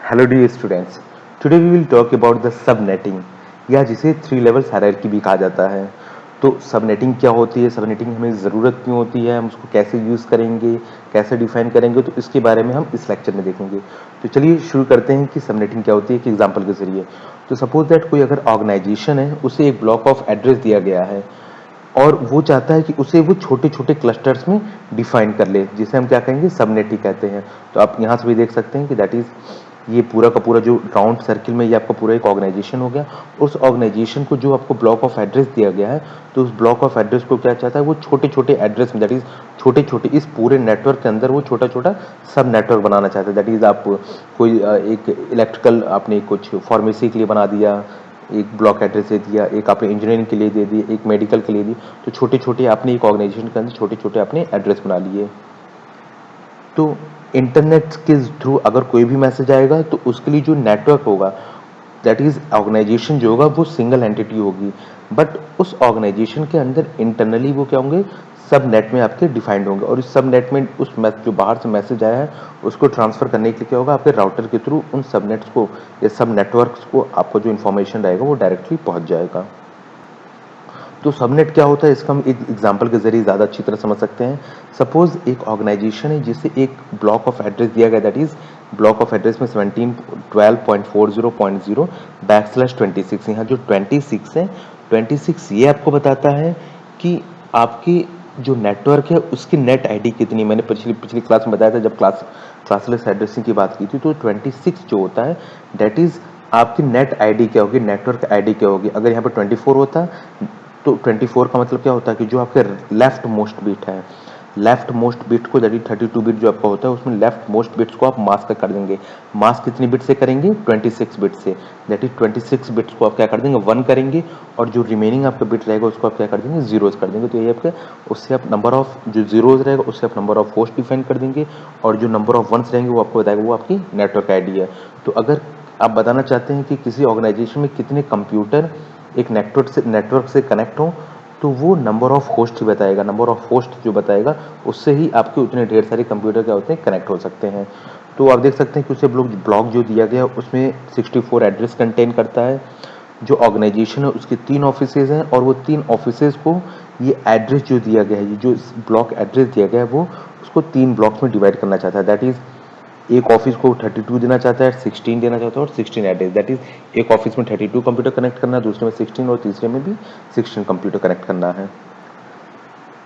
Hello dear students, today we will talk about the subnetting या जिसे three levels hierarchy भी कहा जाता है। तो सबनेटिंग क्या होती है, सबनेटिंग हमें ज़रूरत क्यों होती है, हम उसको कैसे यूज़ करेंगे, कैसे डिफाइन करेंगे, तो इसके बारे में हम इस लेक्चर में देखेंगे। तो चलिए शुरू करते हैं कि सबनेटिंग क्या होती है एक एग्जाम्पल के जरिए। तो सपोज दैट कोई अगर ऑर्गेनाइजेशन है, उसे एक ब्लॉक ऑफ एड्रेस दिया गया है और वो चाहता है कि उसे वो छोटे छोटे क्लस्टर्स में डिफाइन कर ले, जिसे हम क्या कहेंगे, सबनेटिंग कहते हैं। तो आप यहाँ से भी देख सकते हैं कि दैट इज ये पूरा का पूरा जो राउंड सर्किल में ये आपका पूरा एक ऑर्गेनाइजेशन हो गया। उस ऑर्गेनाइजेशन को जो आपको ब्लॉक ऑफ एड्रेस दिया गया है, तो उस ब्लॉक ऑफ एड्रेस को क्या चाहता है, वो छोटे छोटे एड्रेस में, दैट इज छोटे छोटे इस पूरे नेटवर्क के अंदर वो छोटा छोटा सब नेटवर्क बनाना चाहता है। दैट इज आप कोई एक इलेक्ट्रिकल आपने कुछ फार्मेसी के लिए बना दिया, एक ब्लॉक एड्रेस दे दिया, एक आपने इंजीनियरिंग के लिए दे दिए, एक मेडिकल के लिए दी। तो छोटे छोटे आपने एक ऑर्गेनाइजेशन के अंदर छोटे छोटे आपने एड्रेस बना लिए। तो इंटरनेट के थ्रू अगर कोई भी मैसेज आएगा तो उसके लिए जो नेटवर्क होगा, दैट इज ऑर्गेनाइजेशन जो होगा वो सिंगल एंटिटी होगी, बट उस ऑर्गेनाइजेशन के अंदर इंटरनली वो क्या होंगे, सब नेट में आपके डिफाइंड होंगे। और इस सब नेट में उस जो बाहर से मैसेज आया है उसको ट्रांसफर करने के लिए क्या होगा, आपके राउटर के थ्रू उन सब नेट्स को या सब नेटवर्क्स को आपको जो इन्फॉर्मेशन रहेगा वो डायरेक्टली पहुंच जाएगा। तो सबनेट क्या होता है, इसका हम एक एग्जांपल के जरिए ज़्यादा अच्छी तरह समझ सकते हैं। सपोज एक ऑर्गेनाइजेशन है जिसे एक ब्लॉक ऑफ एड्रेस दिया गया, that is block of address में 17.12.40.0/26। यहाँ जो 26 है, 26 ये आपको बताता है कि आपकी जो नेटवर्क है उसकी नेट आईडी कितनी। मैंने पिछली पिछली क्लास में बताया था जब क्लासलेस एड्रेसिंग की बात की थी, तो 26 जो होता है दैट इज आपकी नेट आईडी क्या होगी, नेटवर्क आईडी क्या होगी। अगर यहाँ पे 24 होता तो 24 का मतलब क्या होता है कि जो आपके लेफ्ट मोस्ट बिट है, लेफ्ट मोस्ट बिट को, दैट इज 32 बिट जो आपका होता है, उसमें लेफ्ट मोस्ट बिट्स को आप मास्क कर देंगे। मास्क कितनी बिट से करेंगे, 26 बिट से। दैट इज 26 बिट्स को आप क्या कर देंगे, 1 करेंगे, और जो रिमेनिंग आपका बिट रहेगा उसको आप क्या कर देंगे, जीरोज कर देंगे। तो ये आपका, उससे आप नंबर ऑफ जो जीरोज रहेगा उससे आप नंबर ऑफ होस्ट डिफाइन कर देंगे, और जो नंबर ऑफ वंस रहेंगे वो आपको बताएगा वो आपकी नेटवर्क आईडी है। तो अगर आप बताना चाहते हैं कि किसी ऑर्गेनाइजेशन में कितने कंप्यूटर एक नेटवर्क से कनेक्ट हो, तो वो नंबर ऑफ होस्ट ही बताएगा। नंबर ऑफ होस्ट जो बताएगा उससे ही आपके उतने ढेर सारे कंप्यूटर क्या होते हैं, कनेक्ट हो सकते हैं। तो आप देख सकते हैं कि उसे ब्लॉक जो दिया गया उसमें 64 एड्रेस कंटेन करता है। जो ऑर्गेनाइजेशन है उसके 3 ऑफिसेज हैं, और वो 3 ऑफिसेज को ये एड्रेस जो दिया गया है, ये जो ब्लॉक एड्रेस दिया गया है, वो उसको 3 ब्लॉक्स में डिवाइड करना चाहता है। दैट इज एक ऑफिस को 32 देना चाहता है, 16 देना चाहता है, और 16 एड्रेस। दैट इज एक ऑफिस में 32 कंप्यूटर कनेक्ट करना है, दूसरे में 16, और तीसरे में भी 16 कंप्यूटर कनेक्ट करना है।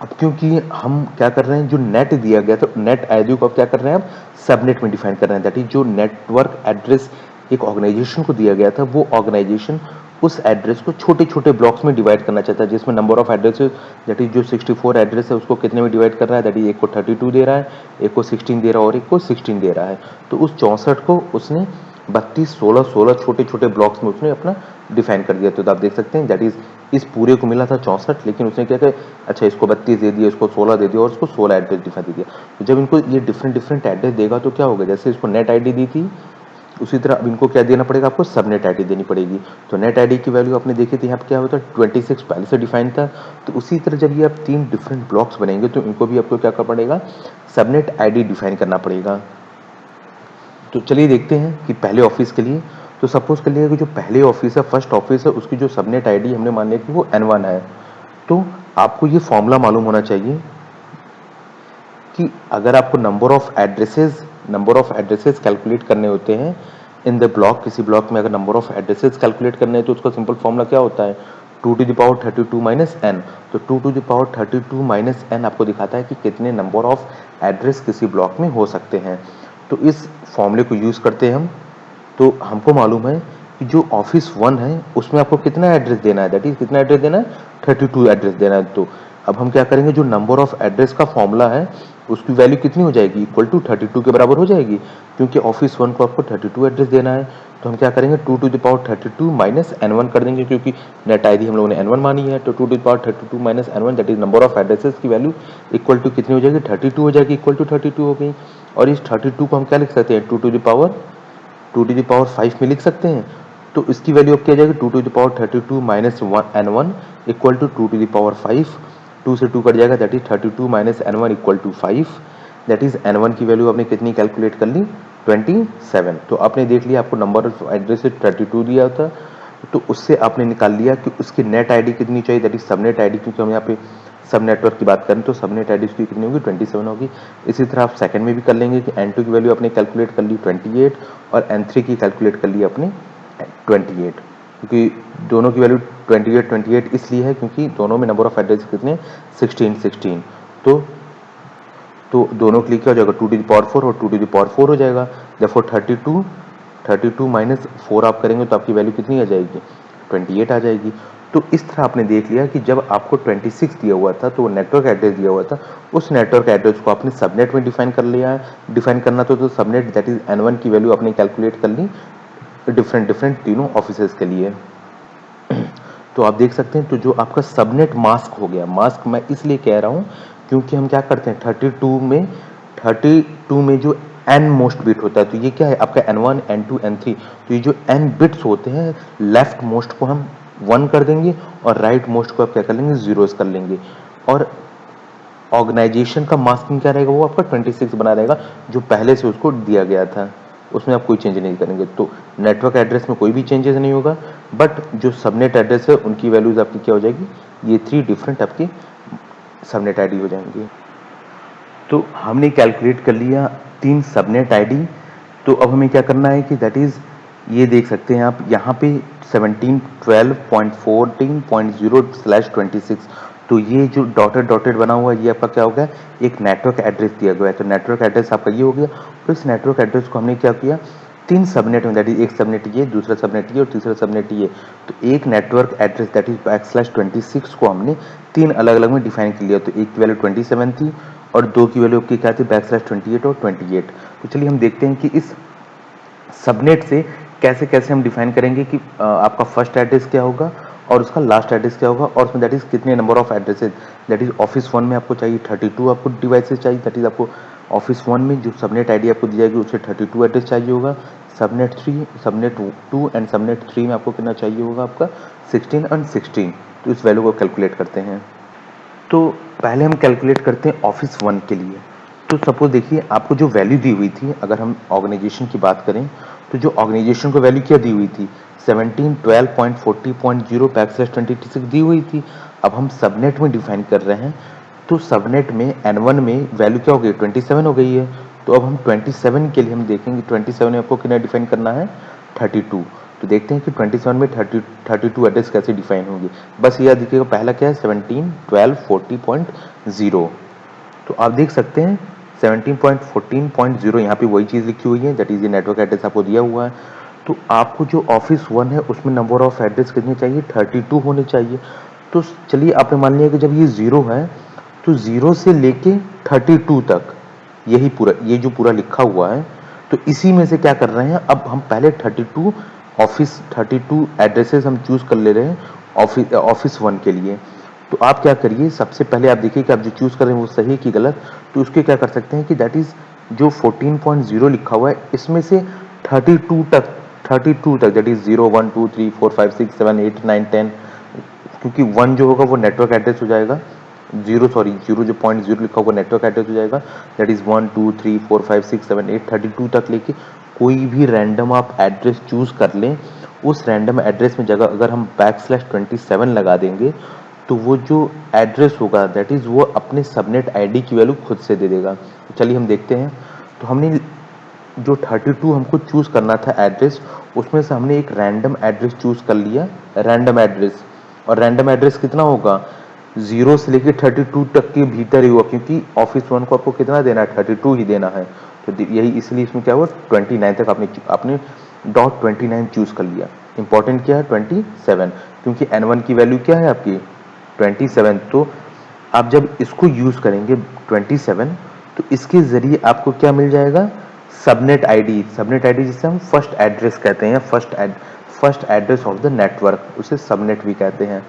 अब क्योंकि हम क्या कर रहे हैं, जो नेट दिया गया, तो नेट आईडी को अब क्या कर रहे हैं, अब सबनेट में डिफाइन कर रहे हैं। दैट इज जो नेटवर्क एड्रेस एक ऑर्गेनाइजेशन को दिया गया था, वो ऑर्गेनाइजेशन उस एड्रेस को छोटे छोटे ब्लॉक्स में डिवाइड करना चाहता है, जिसमें number of addresses, that is जो 64 एड्रेस है उसको कितने में डिवाइड कर रहा है, दैट इज एक को 32 दे रहा है, एक को 16 दे रहा है, और एक को 16 दे रहा है। तो उस 64 को उसने 32, 16, 16 छोटे छोटे ब्लॉक्स में उसने अपना डिफाइन कर दिया। तो आप देख सकते हैं दैट इज इस पूरे को मिला था 64, लेकिन उसने क्या किया, अच्छा इसको 32 दे दिया, इसको 16 दे दिया, और इसको 16 एड्रेस डिफाइन दे दिया। तो जब इनको ये डिफरेंट डिफरेंट एड्रेस देगा तो क्या होगा, जैसे इसको नेट आईडी दी थी, उसी तरह अब इनको क्या देना पड़ेगा, आपको सबनेट आईडी देनी पड़ेगी। तो नेट आईडी की वैल्यू आपने देखी थी, यहाँ पे क्या होता है, 26 पहले से डिफाइन था। तो उसी तरह जब ये आप 3 डिफरेंट ब्लॉक्स बनेंगे तो इनको भी आपको क्या करना पड़ेगा, सबनेट आईडी डिफाइन करना पड़ेगा। तो चलिए देखते हैं कि पहले ऑफिस के लिए, तो सपोज कर लिया कि जो पहले ऑफिस है, फर्स्ट ऑफिस है, उसकी जो सबनेट आईडी हमने मान लिया कि वो N1 है। तो आपको ये फॉर्मूला मालूम होना चाहिए कि अगर आपको नंबर ऑफ एड्रेसेस कैलकुलेट करने होते हैं इन द ब्लॉक, किसी ब्लॉक में अगर नंबर ऑफ एड्रेसेस कैलकुलेट करने हैं तो उसका सिंपल फॉर्मूला क्या होता है, 2 to the power 32 minus n. तो 2 to the power 32 minus n आपको दिखाता है कि कितने नंबर ऑफ एड्रेस किसी ब्लॉक में हो सकते हैं। तो इस फॉर्मूले को यूज करते हैं हम। तो हमको मालूम है कि जो ऑफिस 1 है उसमें आपको कितना एड्रेस देना है, दैट इज कितना एड्रेस देना है, 32 एड्रेस देना है। तो अब हम क्या करेंगे, जो नंबर ऑफ एड्रेस का फॉर्मूला है उसकी वैल्यू कितनी हो जाएगी, इक्वल टू 32 के बराबर हो जाएगी, क्योंकि ऑफिस 1 को आपको 32 एड्रेस देना है। तो हम क्या करेंगे, 2 to the power 32 minus N1 कर देंगे, क्योंकि नेट आईडी हम लोगों ने N1 मानी है। तो 2 to the power 32 minus N1, that is number of addresses की वैल्यू इक्वल टू कितनी हो जाएगी, 32 हो जाएगी, इक्वल टू 32 हो गई। और इस 32 को हम क्या लिख सकते हैं, 2 टू द पावर 5 में लिख सकते हैं। तो इसकी वैल्यू अब क्या जाएगी, 2 to the power 32 minus N1 equal to 2 to the power 5। 2 से 2 कट जाएगा, that is 32 minus N1 equal to 5। That is N1 की वैल्यू आपने कितनी कैलकुलेट कर ली, 27। तो आपने देख लिया आपको नंबर ऑफ एड्रेस 32 दिया होता, तो उससे आपने निकाल लिया कि उसकी नेट आईडी कितनी चाहिए, दैट इज सबनेट आईडी, क्योंकि हम यहाँ पे सब नेटवर्क की बात करें तो सबनेट आईडी उसकी कितनी होगी, 27 होगी। इसी तरह आप सेकंड में भी कर लेंगे कि N2 की वैल्यू आपने कैलकुलेट कर ली 28 और N3 की कैलकुलेट कर ली आपने 28, क्योंकि दोनों की वैल्यू 28 इसलिए है क्योंकि दोनों में नंबर ऑफ एड्रेस कितने 16। तो दोनों के लिए क्या हो जाएगा 2 टू द पावर 4 और 2 टू द पावर 4 हो जाएगा। देखो 32 माइनस 4 आप करेंगे तो आपकी वैल्यू कितनी आ जाएगी 28 आ जाएगी। तो इस तरह आपने देख लिया कि जब आपको 26 दिया हुआ था तो नेटवर्क एड्रेस दिया हुआ था, उस नेटवर्क एड्रेस को आपने सबनेट में डिफाइन कर लिया है। डिफाइन करना तो सबनेट दैट इज N1 की वैल्यू आपने कैलकुलेट कर ली डिफरेंट तीनों ऑफिसेज के लिए। तो आप देख सकते हैं तो जो आपका सबनेट मास्क हो गया, मास्क मैं इसलिए कह रहा हूं क्योंकि हम क्या करते हैं 32 में जो n मोस्ट बिट होता है, तो ये क्या है आपका N1 N2 N3, तो ये जो n बिट्स होते हैं लेफ्ट मोस्ट को हम 1 कर देंगे और राइट मोस्ट को आप क्या कर लेंगे जीरोस कर लेंगे। और ऑर्गेनाइजेशन का मास्किंग क्या रहेगा, वो आपका 26 बना रहेगा जो पहले से उसको दिया गया था, उसमें आप कोई चेंज नहीं करेंगे। तो नेटवर्क एड्रेस में कोई भी चेंजेस नहीं होगा, बट जो सबनेट एड्रेस है उनकी वैल्यूज आपकी क्या हो जाएगी, ये 3 डिफरेंट आपकी सबनेट आईडी हो जाएंगी। तो हमने कैलकुलेट कर लिया 3 सबनेट आईडी। तो अब हमें क्या करना है कि दैट इज ये देख सकते हैं आप यहाँ पे 1712.14.0/26, तो ये जो डॉटेड बना हुआ है ये आपका क्या हो गया, एक नेटवर्क एड्रेस दिया गया है। तो नेटवर्क एड्रेस आपका ये हो गया। तो इस नेटवर्क एड्रेस को हमने क्या किया 3 सबनेट में, दैट इज एक सबनेट ये, दूसरा सबनेट ये और तीसरा सबनेट ये। तो एक नेटवर्क एड्रेस दैट इज /26 को हमने 3 अलग अलग में डिफाइन कर लिया। तो एक की वैल्यू 27 थी और 2 की वैल्यू आपकी क्या थी /28 और 28। तो चलिए हम देखते हैं कि इस सबनेट से कैसे कैसे हम डिफाइन करेंगे कि आपका फर्स्ट एड्रेस क्या होगा और उसका लास्ट एड्रेस क्या होगा, और उसमें दैट इज कितने number of addresses, that is office 1 में आपको चाहिए 32 आपको डिवाइसेस चाहिए, दैट इज आपको ऑफिस 1 में जो सबनेट आईडी आपको दी जाएगी उससे 32 एड्रेस चाहिए होगा। सबनेट 3 सबनेट 2 एंड सबनेट 3 में आपको कितना चाहिए होगा आपका 16 एंड 16। तो इस वैल्यू को कैलकुलेट करते हैं। तो पहले हम कैलकुलेट करते हैं ऑफिस 1 के लिए। तो सपोज देखिए आपको जो वैल्यू दी हुई थी, अगर हम ऑर्गेनाइजेशन की बात करें तो जो ऑर्गेनाइजेशन को वैल्यू क्या दी हुई थी 1712.40.0/26 दी हुई थी। अब हम सबनेट में डिफाइन कर रहे हैं, तो सबनेट में N1 में वैल्यू क्या हो गई 27 हो गई है। तो अब हम 27 के लिए हम देखेंगे 27 में आपको कितना डिफाइन करना है 32। तो देखते हैं कि 27 में 32 एड्रेस कैसे डिफाइन होंगे। बस याद रखिएगा पहला क्या है 171240.0। तो आप देख सकते हैं 17.14.0 यहाँ पे वही चीज़ लिखी हुई है, दैट इज ये नेटवर्क एड्रेस आपको दिया हुआ है। तो आपको जो ऑफिस 1 है उसमें नंबर ऑफ एड्रेस कितने चाहिए 32 होने चाहिए। तो चलिए आपने मान लिया कि जब ये 0 है तो 0 से लेके 32 तक यही पूरा ये जो पूरा लिखा हुआ है, तो इसी में से क्या कर रहे हैं अब हम पहले 32 एड्रेसेस हम चूज कर ले रहे हैं ऑफिस 1 के लिए। तो आप क्या करिए सबसे पहले आप देखिए कि आप जो चूज कर रहे हैं वो सही है कि गलत। तो उसके क्या कर सकते हैं कि दैट इज जो 14.0 लिखा हुआ है इसमें से 32 तक दैट इज 0 1 2 3 4 5 6 7 8 9 10, क्योंकि 1 जो होगा वो नेटवर्क एड्रेस हो जाएगा, जीरो जो .0 लिखा होगा नेटवर्क एड्रेस हो जाएगा, दैट इज 1 2 3 4 5 6 7 8 32 तक लेके कोई भी रैंडम आप एड्रेस चूज कर लें, उस रैंडम एड्रेस में जगह अगर हम /27 लगा देंगे तो वो जो एड्रेस होगा दैट इज वो अपने सबनेट आईडी की वैल्यू खुद से दे देगा। तो चलिए हम देखते हैं। तो हमने जो 32 हमको चूज करना था एड्रेस, उसमें से हमने एक रैंडम एड्रेस चूज कर लिया, रैंडम एड्रेस। और रैंडम एड्रेस कितना होगा 0 से लेके 32 तक के भीतर ही हुआ, क्योंकि ऑफिस 1 को आपको कितना देना है 32 ही देना है। तो यही इसलिए इसमें क्या हुआ 29 तक आपने .29 चूज कर लिया। इंपॉर्टेंट क्या है 27, क्योंकि N1 की वैल्यू क्या है आपकी 27। तो आप जब इसको यूज करेंगे 27, तो इसके जरिए आपको क्या मिल जाएगा सबनेट आईडी जिसे हम फर्स्ट एड्रेस कहते हैं, first address of the network, उसे सबनेट भी कहते हैं।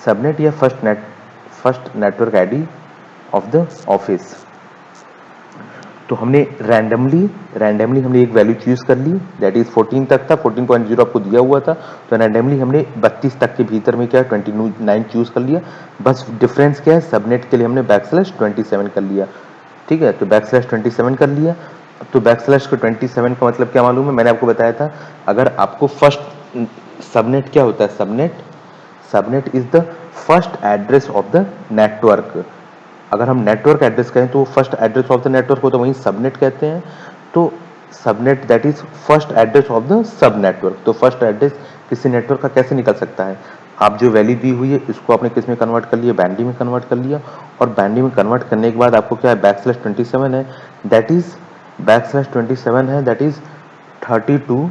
सबनेट या first network ID of the office. तो हमने रैंडमली हमने एक वैल्यू चूज कर ली, दैट इज 14 तक था, 14.0 आपको दिया हुआ था। तो रैंडमली हमने 32 तक के भीतर में क्या 29 चूज कर लिया। बस डिफरेंस क्या है सबनेट के लिए हमने /27 कर लिया। ठीक है, तो /27 कर लिया। तो बैकस्लैश को 27 का मतलब क्या मालूम है, मैंने आपको बताया था। अगर आपको फर्स्ट सबनेट क्या होता है, subnet is the first address of the network. अगर हम नेटवर्क एड्रेस कहें तो first address of the network होता है, वहीं सबनेट कहते हैं। तो subnet that is first address of the sub network. तो फर्स्ट एड्रेस किसी नेटवर्क का कैसे निकल सकता है, आप जो वैल्यू दी हुई है इसको आपने किस में कन्वर्ट कर लिया, बाइनरी में कन्वर्ट कर लिया, और बाइनरी में कन्वर्ट करने के बाद आपको क्या है, बैकस्लैश 27 है, दैट इज बैकस्लैश 27 है, दैट इज 32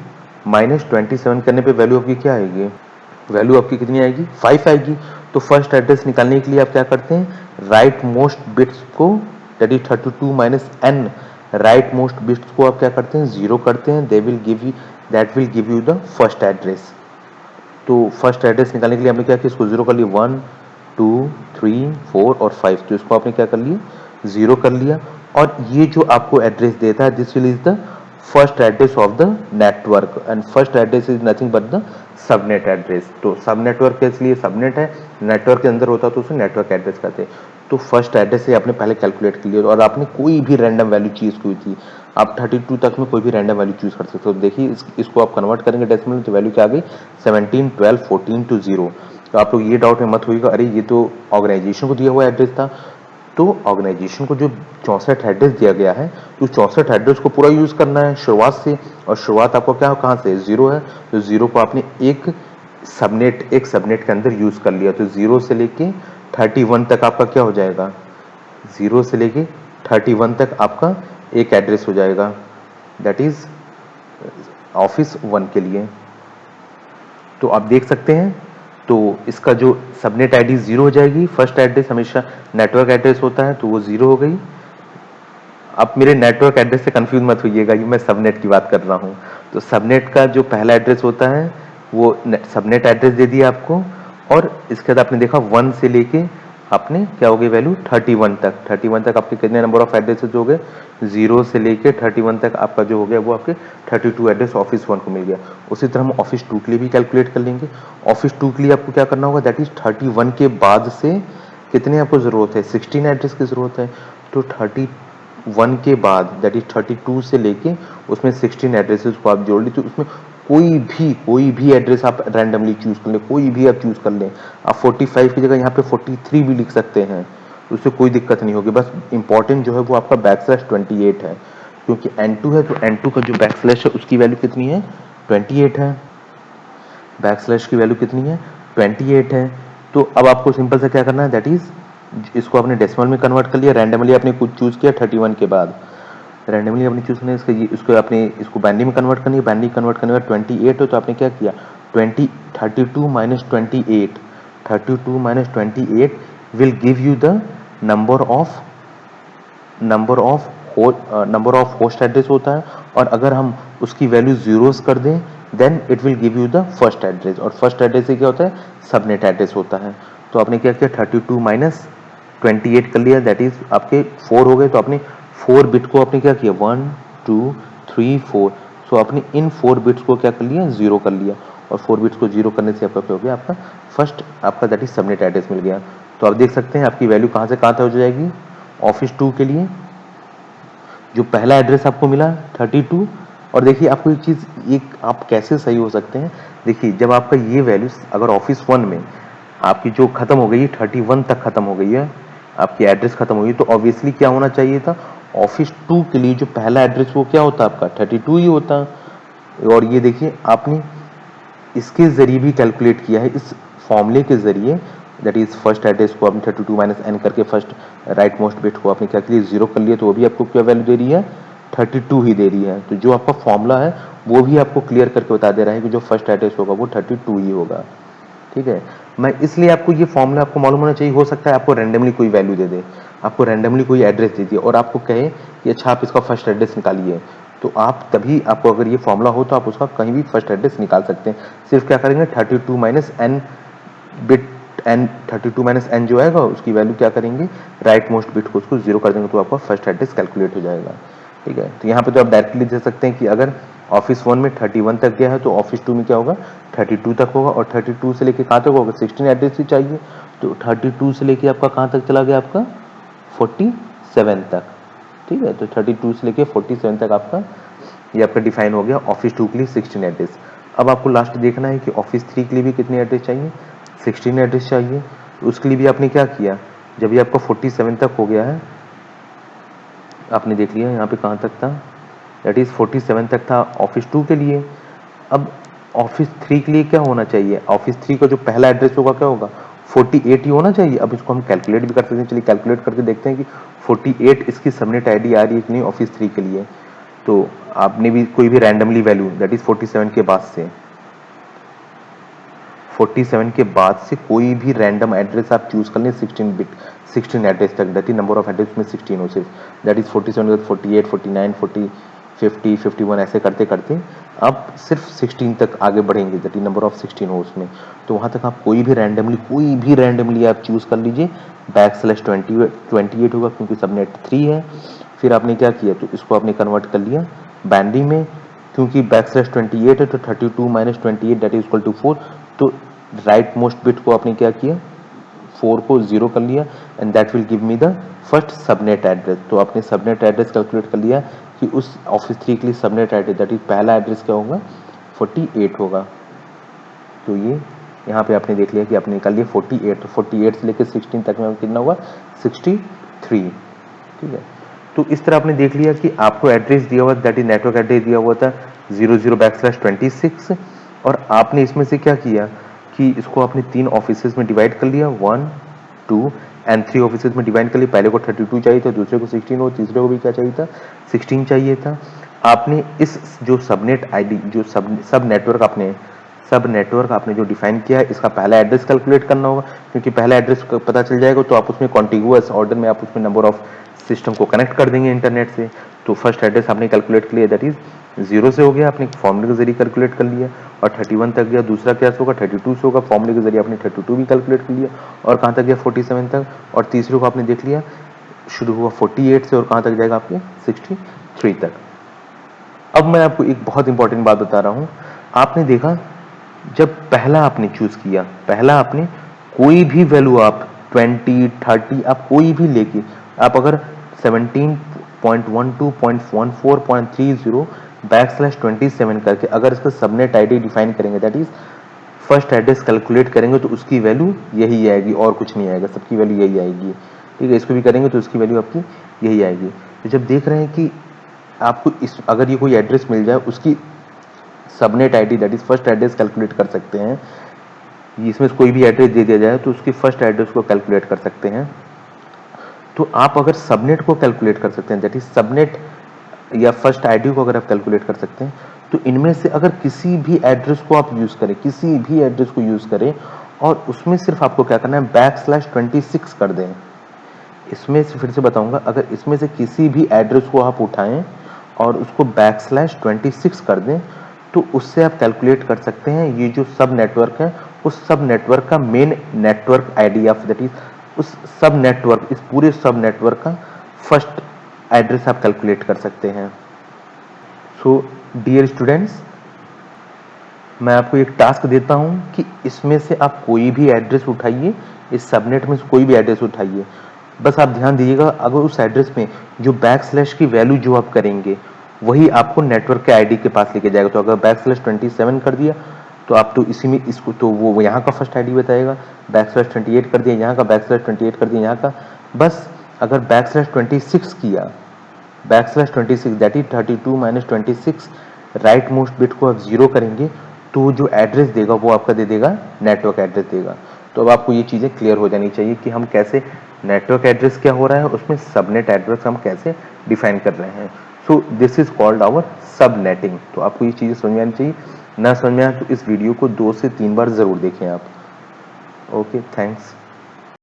माइनस 27 करने पे वैल्यू आपकी क्या आएगी, वैल्यू आपकी कितनी आएगी, 5 आएगी। तो फर्स्ट एड्रेस निकालने के लिए आप क्या करते हैं, राइट मोस्ट बिट्स को that is 32 minus n, right most bits को आप क्या करते हैं, जीरो करते हैं, they will give you, that will give you the first address. तो फर्स्ट एड्रेस निकालने के लिए हमने क्या किया, इसको जीरो कर लिया, 1 2 3 4 और 5, तो इसको आपने क्या कर लिया, जीरो कर लिया। और ये जो आपको एड्रेस देता है, this will is the first address of the network, and first address is nothing but the subnet address. तो सब नेटवर्क के लिए सबनेट है, नेटवर्क के अंदर होता है तो उसे नेटवर्क एड्रेस कहते हैं। तो फर्स्ट एड्रेस से आपने पहले कैलकुलेट कर लिया, और आपने कोई भी रैंडम वैल्यू चूज की थी, आप 32 तक में कोई भी रैंडम वैल्यू चूज कर सकते हो। देखिए इसको आप कन्वर्ट करेंगे डेसिमल, तो वैल्यू क्या आ गई, 17 12 14 to 0। तो आप लोग ये डाउट में मत होइएगा, अरे ये तो ऑर्गेनाइजेशन को दिया हुआ एड्रेस था। तो ऑर्गेनाइजेशन को जो 64 एड्रेस दिया गया है, तो 64 एड्रेस को पूरा यूज करना है शुरुआत से, और शुरुआत आपको क्या कहाँ से, जीरो है, तो जीरो को आपने एक सबनेट के अंदर यूज कर लिया। तो जीरो से लेके 31 तक आपका क्या हो जाएगा, जीरो से लेके 31 तक आपका एक एड्रेस हो जाएगा, दैट इज ऑफिस 1 के लिए। तो आप देख सकते हैं, तो इसका जो सबनेट आईडी जीरो हो जाएगी, फर्स्ट एड्रेस हमेशा नेटवर्क एड्रेस होता है तो वो जीरो हो गई। आप मेरे नेटवर्क एड्रेस से कंफ्यूज मत होइएगा, ये मैं सबनेट की बात कर रहा हूँ। तो सबनेट का जो पहला एड्रेस होता है वो सबनेट एड्रेस दे दिया आपको, और इसके बाद आपने देखा 1 से लेके आपने क्या हो गई वैल्यू 31 तक, 31 तक आपके कितने नंबर ऑफ एड्रेसेस हो गए, 0 से लेके 31 तक आपका जो हो गया वो आपके 32 एड्रेस ऑफिस 1 को मिल गया। उसी तरह हम ऑफिस 2 के लिए भी कैलकुलेट कर लेंगे। ऑफिस 2 के लिए आपको क्या करना होगा, दैट इज 31 के बाद से कितने आपको जरूरत है, 16 एड्रेस की जरूरत है। तो 31 के बाद दैट इज 32 से लेके उसमें 16 एड्रेसेस को आप जोड़ ली, तो उसमें कोई भी एड्रेस आप रैंडमली चूज कर ले, कोई भी आप चूज कर लें। आप 45 की जगह यहाँ पे 43 भी लिख सकते हैं, उससे कोई दिक्कत नहीं होगी। बस इंपॉर्टेंट जो है वो आपका बैकस्लैश 28 है, क्योंकि N2 है तो N2 का जो बैकस्लैश है उसकी वैल्यू कितनी है, 28 है। बैकस्लैश की वैल्यू कितनी है, 28 है। तो अब आपको सिंपल से क्या करना है, दैट इज इसको आपने डेसिमल में कन्वर्ट कर लिया, रैंडमली आपने कुछ चूज किया 31 के बाद, रैंडमली आपने चूज करना है, इसको आपने इसको बाइनरी में कन्वर्ट करनी है, बाइनरी कन्वर्ट करने के बाद 28 हो तो आपने क्या किया, 32 minus 28, 32 minus 28 will give you the number of number of host address होता है, और अगर हम उसकी वैल्यू जीरोस कर दें then it will give you the first address, और फर्स्ट एड्रेस से क्या होता है, सबनेट एड्रेस होता है। तो आपने क्या किया, 32 माइनस 28 कर लिया, दैट इज आपके 4 हो गए। तो आपने 4 बिट को आपने क्या किया, 1 2 3 4, सो आपने इन 4 बिट्स को क्या कर लिया, जीरो कर लिया, और 4 बिट्स को जीरो करने से आपका क्या हो गया, आपका फर्स्ट आपका दैट इज सबनेट एड्रेस मिल गया। तो आप देख सकते हैं आपकी वैल्यू कहाँ से कहाँ तक हो जाएगी, ऑफिस 2 के लिए जो पहला एड्रेस आपको मिला 32। और देखिए आपको एक चीज, एक आप कैसे सही हो सकते हैं, देखिए जब आपका ये वैल्यू अगर ऑफिस 1 में आपकी जो खत्म हो गई है 31 तक खत्म हो गई है, आपकी एड्रेस खत्म हो गई, तो ऑब्वियसली क्या होना चाहिए था, ऑफिस 2 के लिए जो पहला एड्रेस वो क्या होता आपका 32 ही होता। और ये देखिए आपने इसके जरिए भी कैलकुलेट किया है, इस फॉर्मूले के जरिए, दैट इज फर्स्ट एड्रेस को आपने 32 माइनस एन करके फर्स्ट राइट मोस्ट बिट को आपने क्या किया, जीरो कर लिया, तो वो भी आपको क्या वैल्यू दे रही है, 32 ही दे रही है। तो जो आपका फॉर्मूला है वो भी आपको क्लियर करके बता दे रहा है कि जो फर्स्ट एड्रेस होगा वो 32 ही होगा। ठीक है, मैं इसलिए आपको ये फॉर्मूला आपको मालूम होना चाहिए। हो सकता है आपको रैंडमली कोई वैल्यू दे दे, आपको रैंडमली कोई एड्रेस दे दिए और आपको कहे कि अच्छा आप इसका फर्स्ट एड्रेस निकालिए, तो आप तभी आपको अगर ये फॉर्मूला हो तो आप उसका कहीं भी फर्स्ट एड्रेस निकाल सकते हैं। सिर्फ क्या करेंगे 32 minus n bit, n 32 minus n जो आएगा उसकी वैल्यू क्या करेंगे, राइट मोस्ट बिट को उसको जीरो कर देंगे, तो आपका फर्स्ट एड्रेस कैलकुलेट हो जाएगा। ठीक है, तो यहाँ पे तो आप डायरेक्टली दे सकते हैं कि अगर ऑफिस 1 में 31 तक गया है तो ऑफिस 2 में क्या होगा 32 तक होगा, और 32 से लेके कहाँ तक होगा 16 एड्रेस ही चाहिए, तो 32 से लेके आपका कहाँ तक चला गया, आपका 47 तक। ठीक है। तो 32 से लेके 47 तक आपका ये आपका डिफाइन हो गया ऑफिस 2 के लिए 16 एड्रेस। अब आपको लास्ट देखना है कि ऑफिस 3 के लिए भी कितने एड्रेस चाहिए, 16 एड्रेस चाहिए। तो उसके लिए भी आपने क्या किया, जब ये आपका 47 तक हो गया है, आपने देख लिया यहाँ पे कहाँ तक था, दैट इज 47 तक था ऑफिस 2 के लिए। अब ऑफिस 3 के लिए क्या होना चाहिए, ऑफिस 3 का जो पहला एड्रेस होगा क्या होगा, 48 ही होना चाहिए। अब इसको हम कैलकुलेट भी कर सकते हैं, चलिए कैलकुलेट करके देखते हैं कि 48 इसकी सबनेट आईडी आ रही है कि नहीं ऑफिस 3 के लिए। तो आपने भी कोई भी रैंडमली वैल्यू दैट इज 47 के बाद से 47 के बाद से कोई भी रैंडम एड्रेस आप चूज कर लें 16 बिट 16 एड्रेस तक, that is number of address में 16 हो सिर्फ, दैट इज 47 48 49 40 50 51 ऐसे करते करते आप सिर्फ 16 तक आगे बढ़ेंगे, दैट इज नंबर ऑफ 16 हो उसमें। तो वहां तक आप कोई भी रैंडमली आप चूज कर लीजिए, /28 होगा क्योंकि सबनेट 3 है। फिर आपने क्या किया, तो इसको आपने कन्वर्ट कर लिया बाइनरी में, क्योंकि /28 है तो 32 - 28 दैट इज इक्वल टू 4। तो राइट मोस्ट बिट को आपने क्या किया, 4 को 0 कर लिया, and that will give me the first subnet address. तो आपने सबनेट एड्रेस कैलकुलेट कर लिया कि उस ऑफिस 3 के लिए सबनेट एड्रेस दैट इज पहला एड्रेस क्या होगा, 48 होगा। तो ये यहाँ पे आपने देख लिया कि आपने निकाल लिया 48, तो 48 से लेकर 16 तक में कितना होगा, 63। ठीक है। तो इस तरह आपने देख लिया कि आपको एड्रेस दिया हुआ दैट इज नेटवर्क एड्रेस दिया हुआ था 00/26, और आपने इसमें से क्या किया कि इसको आपने 3 ऑफिसेज में डिवाइड कर लिया, 1 2 एंड 3 ऑफिसेज में डिवाइड कर लिया। पहले को 32 चाहिए था, दूसरे को 16 और तीसरे को भी क्या चाहिए था, 16 चाहिए था। आपने इस जो सबनेट आईडी जो सब नेटवर्क आपने जो डिफाइन किया है, इसका पहला एड्रेस कैलकुलेट करना होगा, क्योंकि पहला एड्रेस पता चल जाएगा तो आप उसमें कॉन्टिगुअस ऑर्डर में आप उसमें नंबर ऑफ सिस्टम को कनेक्ट कर देंगे इंटरनेट से। तो फर्स्ट एड्रेस आपने कैलकुलेट कर लिया, दैट इज 0 से हो गया, आपने फॉर्मूले के जरिए कैलकुलेट कर लिया, और 31 तक गया, दूसरा क्या होगा 32 से होगा, फॉर्मूले के जरिए आपने 32 भी कैलकुलेट कर लिया, और कहाँ तक गया 47 तक, और तीसरे को आपने देख लिया शुरू हुआ 48 से और कहाँ तक जाएगा आपके 63 तक। अब मैं आपको एक बहुत इंपॉर्टेंट बात बता रहा हूँ, आपने देखा जब पहला आपने चूज किया, पहला आपने कोई भी वैल्यू आप 20 30 आप कोई भी लेके, आप अगर 17.12.14.30 करके अगर इसका सबनेट आईडी डिफाइन करेंगे, that is first address calculate करेंगे, तो उसकी वैल्यू यही आएगी और कुछ नहीं आएगा, सबकी वैल्यू यही आएगी। ठीक है, इसको भी करेंगे तो उसकी वैल्यू आपकी यही आएगी। तो जब देख रहे हैं कि आपको इस अगर ये कोई एड्रेस मिल जाए, उसकी subnet ID that is first address calculate कर सकते हैं, इसमें कोई भी एड्रेस दे दिया जाए तो उसकी फर्स्ट एड्रेस को कैलकुलेट कर सकते हैं। तो आप अगर सबनेट को कैलकुलेट कर सकते हैं, दैट इज सबनेट या फर्स्ट आईडी को अगर आप कैलकुलेट कर सकते हैं, तो इनमें से अगर किसी भी एड्रेस को आप यूज करें, किसी भी एड्रेस को यूज करें, और उसमें सिर्फ आपको क्या करना है, /26 कर दें। इसमें से फिर से बताऊंगा, अगर इसमें से किसी भी एड्रेस को आप उठाएं और उसको /26 कर दें, तो उससे आप कैलकुलेट कर सकते हैं ये जो सब नेटवर्क है, उस सब नेटवर्क का main network ID of that is उस सब नेटवर्क, इस पूरे सब नेटवर्क का फर्स्ट एड्रेस आप कैलकुलेट कर सकते हैं। सो डियर स्टूडेंट्स, मैं आपको एक टास्क देता हूं कि इसमें से आप कोई भी एड्रेस उठाइए, इस सबनेट में से कोई भी एड्रेस उठाइए। बस आप ध्यान दीजिएगा, अगर उस एड्रेस में जो / की वैल्यू जो आप करेंगे, वही आपको नेटवर्क के आईडी के पास लेके जाएगा। तो अगर /27 कर दिया तो आप तो इसी में इसको तो वो यहाँ का फर्स्ट आईडी बताएगा, /28 कर दिया यहाँ का, /28 कर दिया यहाँ का। बस अगर /26 किया, /26 that is 32 - 26, right most bit को आप 0 करेंगे, तो जो एड्रेस देगा वो आपका दे देगा नेटवर्क एड्रेस देगा। तो अब आपको ये चीज़ें क्लियर हो जानी चाहिए कि हम कैसे नेटवर्क एड्रेस क्या हो रहा है, उसमें सबनेट एड्रेस हम कैसे डिफाइन कर रहे हैं। So this is called our subnetting. तो आपको ये चीज़ें समझ में आनी चाहिए, ना समझ में आए तो इस वीडियो को 2 से 3 बार ज़रूर देखें आप। Okay, thanks.